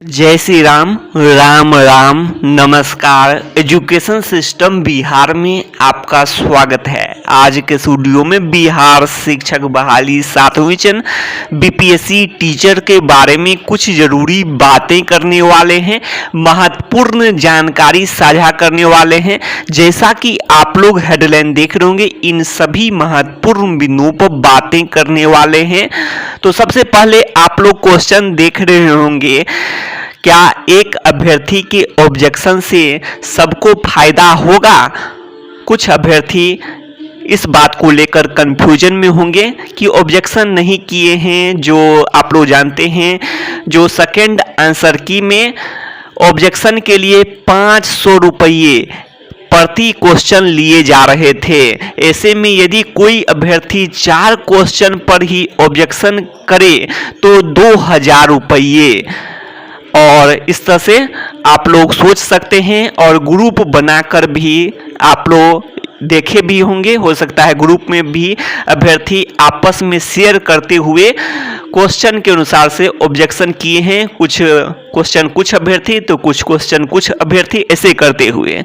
जय श्री राम राम राम नमस्कार। Education system Bihar में आपका स्वागत है। आज के वीडियो में बिहार शिक्षक बहाली 7वीं चरण बीपीएससी टीचर के बारे में कुछ जरूरी बातें करने वाले हैं, महत्वपूर्ण जानकारी साझा करने वाले हैं। जैसा कि आप लोग हेडलाइन देख रहे होंगे, इन सभी महत्वपूर्ण बिंदुओं पर बातें करने वाले हैं। तो सबसे पहले आप लोग क्वेश्चन देख रहे होंगे, क्या एक अभ्यर्थी के ऑब्जेक्शन से सबको फायदा होगा? कुछ अभ्यर्थी इस बात को लेकर कंफ्यूजन में होंगे कि ऑब्जेक्शन नहीं किए हैं। जो आप लोग जानते हैं, जो सेकंड आंसर की में ऑब्जेक्शन के लिए 500 रुपये प्रति क्वेश्चन लिए जा रहे थे। ऐसे में यदि कोई अभ्यर्थी 4 क्वेश्चन पर ही ऑब्जेक्शन करे तो 2000 रुपये। और इस तरह से आप लोग सोच सकते हैं, और ग्रुप बनाकर भी आप लोग देखे भी होंगे, हो सकता है ग्रुप में भी अभ्यर्थी आपस में शेयर करते हुए क्वेश्चन के अनुसार से ऑब्जेक्शन किए हैं। कुछ क्वेश्चन कुछ अभ्यर्थी तो कुछ क्वेश्चन कुछ अभ्यर्थी, ऐसे करते हुए।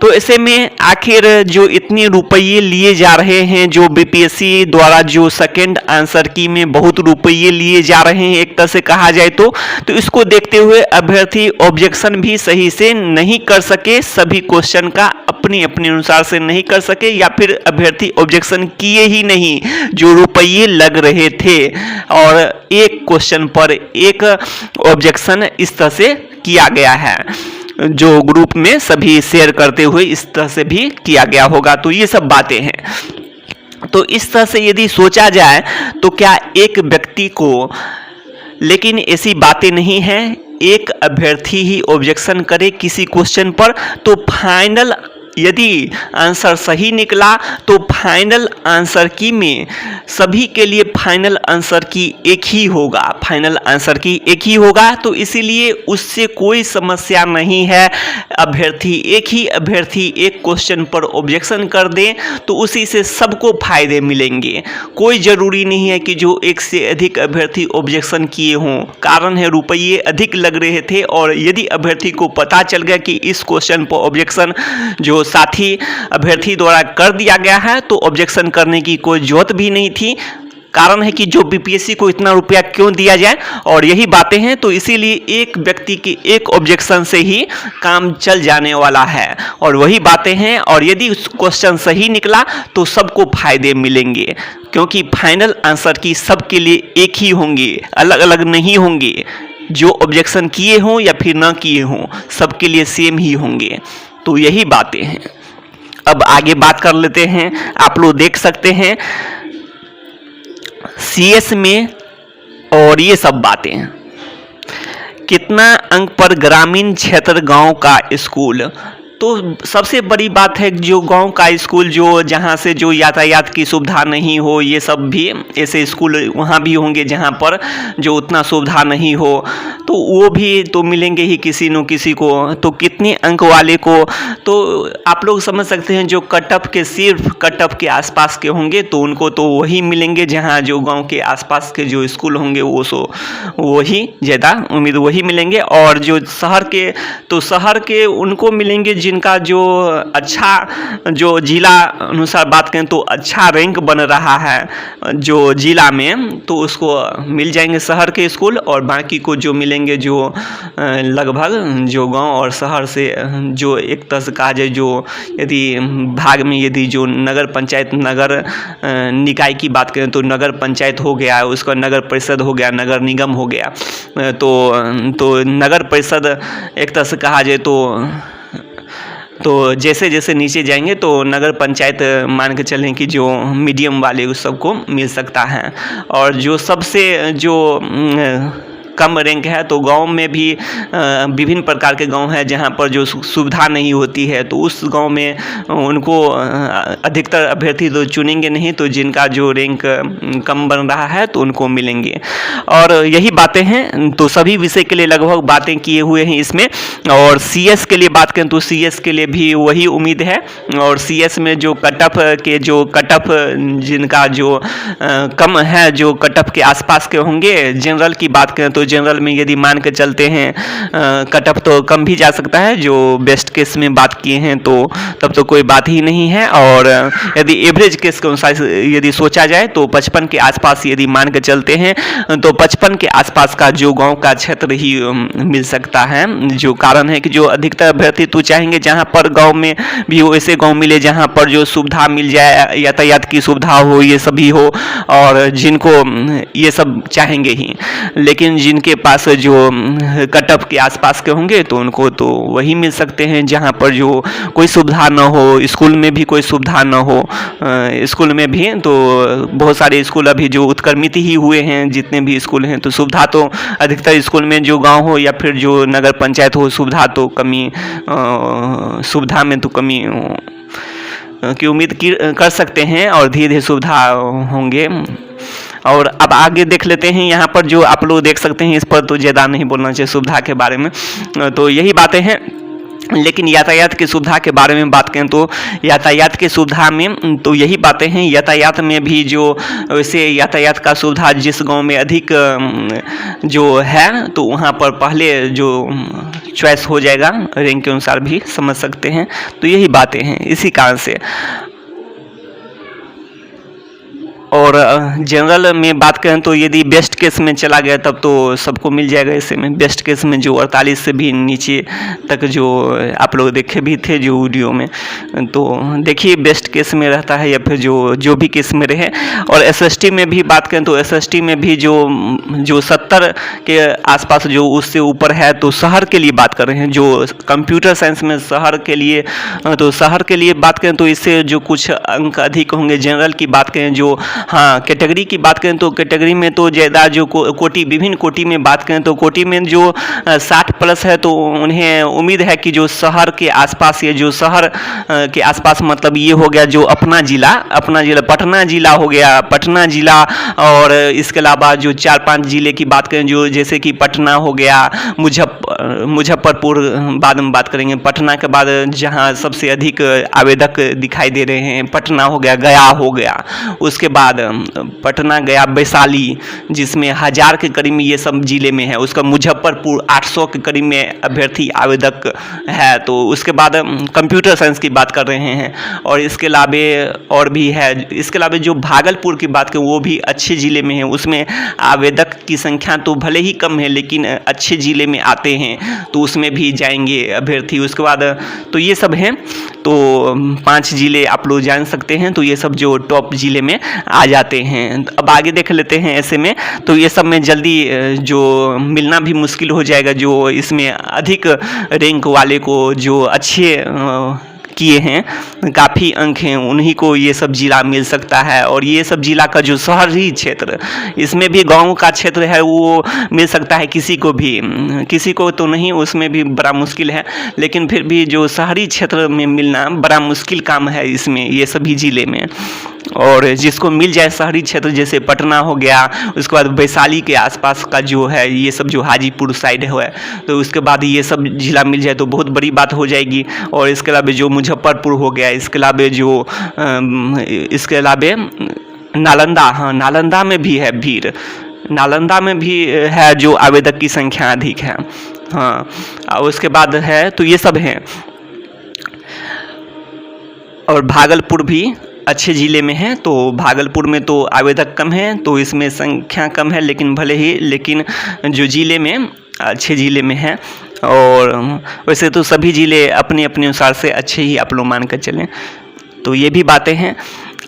तो ऐसे में आखिर जो इतने रुपये लिए जा रहे हैं, जो बीपीएससी द्वारा जो सेकंड आंसर की में बहुत रुपये लिए जा रहे हैं एक तरह से कहा जाए तो इसको देखते हुए अभ्यर्थी ऑब्जेक्शन भी सही से नहीं कर सके, सभी क्वेश्चन का अपने अपने अनुसार से नहीं कर सके, या फिर अभ्यर्थी ऑब्जेक्शन किए ही नहीं जो रुपये लग रहे थे। और एक क्वेश्चन पर एक ऑब्जेक्शन इस तरह से किया गया है, जो ग्रुप में सभी शेयर करते हुए इस तरह से भी किया गया होगा। तो ये सब बातें हैं। तो इस तरह से यदि सोचा जाए तो क्या एक व्यक्ति को, लेकिन ऐसी बातें नहीं है, एक अभ्यर्थी ही ऑब्जेक्शन करे किसी क्वेश्चन पर तो फाइनल यदि आंसर सही निकला तो फाइनल आंसर की में सभी के लिए फाइनल आंसर की एक ही होगा, फाइनल आंसर की एक ही होगा। तो इसीलिए उससे कोई समस्या नहीं है। अभ्यर्थी एक ही अभ्यर्थी एक क्वेश्चन पर ऑब्जेक्शन कर दें तो उसी से सबको फायदे मिलेंगे। कोई ज़रूरी नहीं है कि जो एक से अधिक अभ्यर्थी ऑब्जेक्शन किए हों। कारण है रुपये अधिक लग रहे थे, और यदि अभ्यर्थी को पता चल गया कि इस क्वेश्चन पर ऑब्जेक्शन जो साथी अभ्यर्थी द्वारा कर दिया गया है तो ऑब्जेक्शन करने की कोई जरूरत भी नहीं थी। कारण है कि जो बीपीएससी को इतना रुपया क्यों दिया जाए, और यही बातें हैं। तो इसीलिए एक व्यक्ति के एक ऑब्जेक्शन से ही काम चल जाने वाला है, और वही बातें हैं। और यदि उस क्वेश्चन सही निकला तो सबको फायदे मिलेंगे, क्योंकि फाइनल आंसर की सबके लिए एक ही होंगे, अलग अलग नहीं होंगे। जो ऑब्जेक्शन किए हों या फिर ना किए हों, सबके लिए सेम ही होंगे। तो यही बातें हैं। अब आगे बात कर लेते हैं। आप लोग देख सकते हैं सीएस में, और ये सब बातें, कितना अंक पर ग्रामीण क्षेत्र गांव का स्कूल। तो सबसे बड़ी बात है जो गांव का स्कूल, जो जहां से जो यातायात की सुविधा नहीं हो, ये सब भी ऐसे स्कूल वहां भी होंगे जहां पर जो उतना सुविधा नहीं हो, तो वो भी तो मिलेंगे ही किसी न किसी को। तो कितने अंक वाले को, तो आप लोग समझ सकते हैं जो कट ऑफ के, सिर्फ कट ऑफ के आसपास के होंगे तो उनको तो वही मिलेंगे, जहाँ जो गाँव के आसपास के जो स्कूल होंगे वही ज़्यादा उम्मीद वही मिलेंगे। और जो शहर के, तो शहर के उनको मिलेंगे जिनका जो अच्छा, जो जिला अनुसार बात करें तो अच्छा रैंक बन रहा है जो जिला में, तो उसको मिल जाएंगे शहर के स्कूल। और बाकी को जो मिलेंगे जो लगभग जो गांव और शहर से जो एक तरह से कहा जाए, जो यदि भाग में यदि जो नगर पंचायत, नगर निकाय की बात करें तो नगर पंचायत हो गया, उसका नगर परिषद हो गया, नगर निगम हो गया। तो नगर परिषद एक तरह से कहा जाए तो जैसे जैसे नीचे जाएंगे तो नगर पंचायत मान के चलें कि जो मीडियम वाले उस सबको मिल सकता है। और जो सबसे जो कम रैंक है, तो गांव में भी विभिन्न प्रकार के गांव हैं जहां पर जो सुविधा नहीं होती है, तो उस गांव में उनको अधिकतर अभ्यर्थी तो चुनेंगे नहीं, तो जिनका जो रैंक कम बन रहा है तो उनको मिलेंगे। और यही बातें हैं। तो सभी विषय के लिए लगभग बातें किए हुए हैं इसमें। और सीएस के लिए बात करें तो सीएस के लिए भी वही उम्मीद है। और सीएस में जो कट ऑफ के, जो कट ऑफ जिनका जो कम है, जो कट ऑफ के आसपास के होंगे, जनरल की बात करें तो तो जनरल में यदि मान के चलते हैं कट ऑफ तो कम भी जा सकता है, जो बेस्ट केस में बात किए हैं तो तब तो कोई बात ही नहीं है। और यदि एवरेज केस के अनुसार यदि सोचा जाए तो 55 के आसपास यदि मान के चलते हैं तो 55 के आसपास का जो गांव का क्षेत्र ही मिल सकता है। जो कारण है कि जो अधिकतर अभ्यर्थी तो चाहेंगे जहां पर गांव में भी वैसे गांव मिले जहां पर जो सुविधा मिल जाए, यातायात की सुविधा हो, ये सभी हो, और जिनको ये सब चाहेंगे ही। लेकिन जिनके पास जो कट ऑफ के आसपास के होंगे तो उनको तो वही मिल सकते हैं जहां पर जो कोई सुविधा न हो, स्कूल में भी कोई सुविधा न हो। स्कूल में भी तो बहुत सारे स्कूल अभी जो उत्क्रमित ही हुए हैं, जितने भी स्कूल हैं, तो सुविधा तो अधिकतर स्कूल में जो गांव हो या फिर जो नगर पंचायत हो, सुविधा तो कमी, सुविधा में तो कमी की उम्मीद कर सकते हैं और धीरे धीरे सुविधा होंगे। और अब आगे देख लेते हैं, यहाँ पर जो आप लोग देख सकते हैं, इस पर तो ज़्यादा नहीं बोलना चाहिए सुविधा के बारे में, तो यही बातें हैं। लेकिन यातायात की सुविधा के बारे में बात करें तो यातायात की सुविधा में तो यही बातें हैं। यातायात में भी जो वैसे यातायात का सुविधा जिस गांव में अधिक जो है तो वहां पर पहले जो चॉइस हो जाएगा, रैंक के अनुसार भी समझ सकते हैं। तो यही बातें हैं इसी कारण से। और जनरल में बात करें तो यदि बेस्ट केस में चला गया तब तो सबको मिल जाएगा। ऐसे में बेस्ट केस में जो 48 से भी नीचे तक जो आप लोग देखे भी थे जो वीडियो में, तो देखिए बेस्ट केस में रहता है या फिर जो भी केस में रहे। और एसएसटी में भी बात करें तो एसएसटी में भी जो 70 के आसपास जो उससे ऊपर है तो शहर के लिए बात कर रहे हैं। जो कंप्यूटर साइंस में शहर के लिए, तो शहर के लिए बात करें तो इससे जो कुछ अंक अधिक होंगे। जनरल की बात करें, जो हाँ कैटेगरी की बात करें तो कैटेगरी में तो ज़्यादा जो कोटि, विभिन्न कोटि में बात करें तो कोटि में जो 60 प्लस है तो उन्हें उम्मीद है कि जो शहर के आसपास, ये जो शहर के आसपास मतलब ये हो गया जो अपना जिला पटना जिला हो गया, पटना जिला। और इसके अलावा जो 4-5 जिले की बात करें, जो जैसे कि पटना हो गया, मुजफ्फरपुर बाद में बात करेंगे। पटना के बाद जहाँ सबसे अधिक आवेदक दिखाई दे रहे हैं पटना हो गया, गया हो गया। उसके बाद पटना, गया, वैशाली जिसमें 1000 के करीब में ये सब जिले में है। उसका मुजफ्फरपुर 800 के करीब में अभ्यर्थी आवेदक है। तो उसके बाद कंप्यूटर साइंस की बात कर रहे हैं। और इसके अलावा और भी है, इसके अलावा जो भागलपुर की बात करें वो भी अच्छे ज़िले में है। उसमें आवेदक की संख्या तो भले ही कम है लेकिन अच्छे ज़िले में आते हैं तो उसमें भी जाएंगे अभ्यर्थी। उसके बाद तो ये सब हैं, तो 5 ज़िले आप लोग जान सकते हैं। तो ये सब जो टॉप ज़िले में आ जाते हैं। अब आगे देख लेते हैं। ऐसे में तो ये सब में जल्दी जो मिलना भी मुश्किल हो जाएगा। जो इसमें अधिक रैंक वाले को जो अच्छे किए हैं, काफ़ी अंक हैं, उन्हीं को ये सब जिला मिल सकता है। और ये सब जिला का जो शहरी क्षेत्र, इसमें भी गांव का क्षेत्र है वो मिल सकता है किसी को भी, किसी को तो नहीं, उसमें भी बड़ा मुश्किल है। लेकिन फिर भी जो शहरी क्षेत्र में मिलना बड़ा मुश्किल काम है इसमें, ये सभी ज़िले में। और जिसको मिल जाए शहरी क्षेत्र जैसे पटना हो गया, उसके बाद वैशाली के आसपास का जो है ये सब जो हाजीपुर साइड है, तो उसके बाद ये सब जिला मिल जाए तो बहुत बड़ी बात हो जाएगी। और इसके अलावा जो मुजफ्फरपुर हो गया, इसके अलावा नालंदा, हाँ नालंदा में भी है भीड़, नालंदा में भी है जो आवेदक की संख्या अधिक है। हाँ, और उसके बाद है तो ये सब हैं। और भागलपुर भी अच्छे ज़िले में है। तो भागलपुर में तो आवेदक कम है तो इसमें संख्या कम है, लेकिन जो ज़िले में अच्छे ज़िले में है। और वैसे तो सभी ज़िले अपने अपने अनुसार से अच्छे ही आप लोग मान कर चलें। तो ये भी बातें हैं।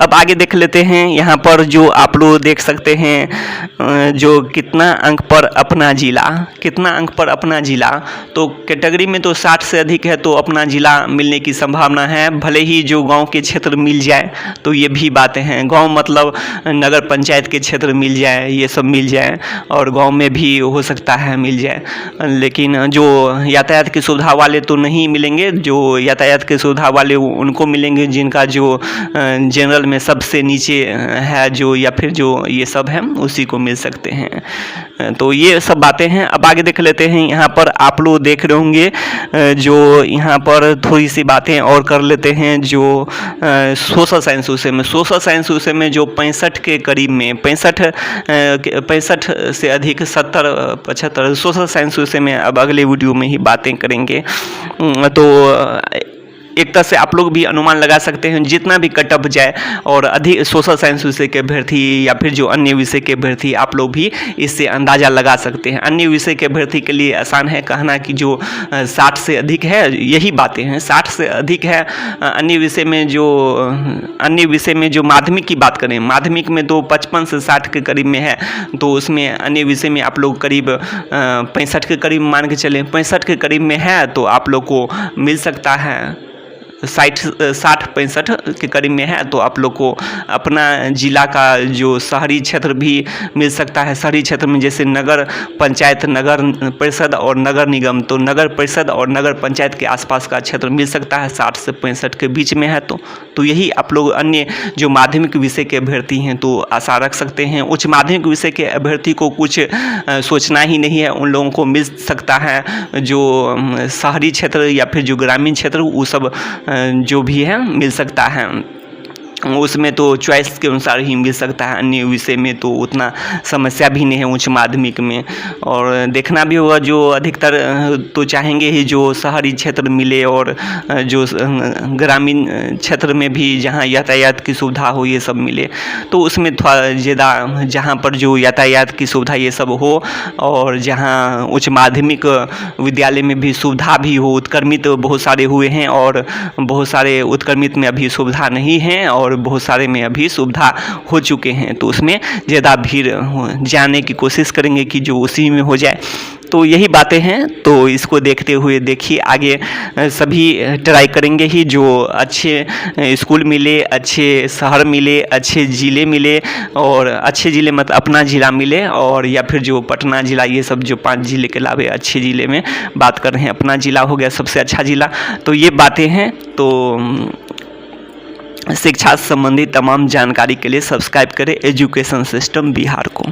अब आगे देख लेते हैं। यहाँ पर जो आप लोग देख सकते हैं जो कितना अंक पर अपना ज़िला, तो कैटेगरी में तो 60 से अधिक है तो अपना ज़िला मिलने की संभावना है। भले ही जो गांव के क्षेत्र मिल जाए तो ये भी बातें हैं। गांव मतलब नगर पंचायत के क्षेत्र मिल जाए, ये सब मिल जाए, और गांव में भी हो सकता है मिल जाए। लेकिन जो यातायात की सुविधा वाले तो नहीं मिलेंगे। जो यातायात की सुविधा वाले उनको मिलेंगे जिनका जो जनरल नस्ल में सबसे नीचे है जो, या फिर जो ये सब है उसी को मिल सकते हैं। तो ये सब बातें हैं। अब आगे देख लेते हैं। यहाँ पर आप लोग देख रहे होंगे जो यहाँ पर थोड़ी सी बातें और कर लेते हैं। जो सोशल साइंस विषय में, सोशल साइंस विषय में जो 65 के करीब में 65 से अधिक 70 75 सोशल साइंस विषय में अब अगले वीडियो में ही बातें करेंगे। तो एक तरह से आप लोग भी अनुमान लगा सकते हैं, जितना भी कट ऑफ जाए और अधिक सोशल साइंस विषय के अभ्यर्थी या फिर जो अन्य विषय के अभ्यर्थी, आप लोग भी इससे अंदाज़ा लगा सकते हैं। अन्य विषय के अभ्यर्थी के लिए आसान है कहना कि जो 60 से अधिक है, यही बातें हैं, 60 से अधिक है। अन्य विषय में जो माध्यमिक की बात करें, माध्यमिक में तो 55 से 60 के करीब में है, तो उसमें अन्य विषय में आप लोग करीब 65 के करीब मान के चलें। 65 के करीब में है तो आप लोग को मिल सकता है 60-65 के करीब में है, तो आप लोग को अपना जिला का जो शहरी क्षेत्र भी मिल सकता है। शहरी क्षेत्र में जैसे नगर पंचायत, नगर परिषद और नगर निगम, तो नगर परिषद और नगर पंचायत के आसपास का क्षेत्र मिल सकता है 60 से 65 के बीच में है। तो यही आप लोग अन्य जो माध्यमिक विषय के अभ्यर्थी हैं तो आशा रख सकते हैं। उच्च माध्यमिक विषय के अभ्यर्थी को कुछ सोचना ही नहीं है, उन लोगों को मिल सकता है जो शहरी क्षेत्र या फिर जो ग्रामीण क्षेत्र, वो सब जो भी है मिल सकता है। उसमें तो चॉइस के अनुसार ही मिल सकता है। अन्य विषय में तो उतना समस्या भी नहीं है उच्च माध्यमिक में। और देखना भी होगा, जो अधिकतर तो चाहेंगे ही जो शहरी क्षेत्र मिले और जो ग्रामीण क्षेत्र में भी जहां यातायात की सुविधा हो ये सब मिले, तो उसमें थोड़ा ज़्यादा जहां पर जो यातायात की सुविधा ये सब हो और जहां उच्च माध्यमिक विद्यालय में भी सुविधा भी हो। उत्क्रमित बहुत सारे हुए हैं और बहुत सारे उत्क्रमित में अभी सुविधा नहीं है और बहुत सारे में अभी सुविधा हो चुके हैं, तो उसमें ज़्यादा भीड़ जाने की कोशिश करेंगे कि जो उसी में हो जाए। तो यही बातें हैं। तो इसको देखते हुए देखिए आगे सभी ट्राई करेंगे ही, जो अच्छे स्कूल मिले, अच्छे शहर मिले, अच्छे ज़िले मिले, और अच्छे ज़िले मतलब अपना ज़िला मिले, और या फिर जो पटना ज़िला, ये सब जो 5 ज़िले के अलावा अच्छे ज़िले में बात कर रहे हैं, अपना ज़िला हो गया सबसे अच्छा ज़िला। तो ये बातें हैं। तो शिक्षा से संबंधित तमाम जानकारी के लिए सब्सक्राइब करें एजुकेशन सिस्टम बिहार को।